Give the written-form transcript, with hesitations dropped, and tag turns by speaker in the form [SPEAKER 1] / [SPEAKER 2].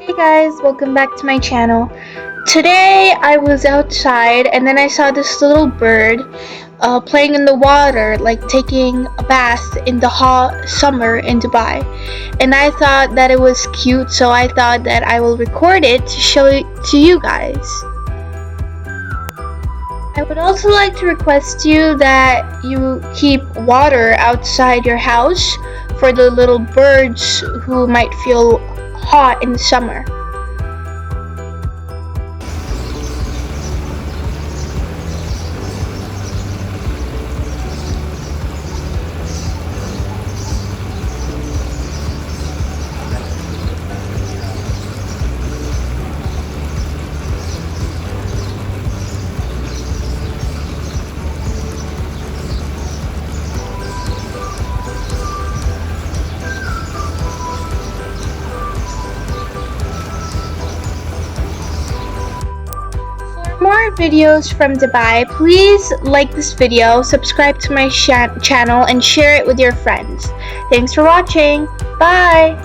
[SPEAKER 1] Hey guys, welcome back to my channel. Today I was outside and then I saw this little bird playing in the water, like taking a bath in the hot summer in Dubai. And I thought that it was cute, so I thought that I will record it to show it to you guys. I would also like to request you that you keep water outside your house for the little birds who might feel hot in the summer. For more videos from Dubai, please like this video, subscribe to my channel, and share it with your friends. Thanks for watching. Bye!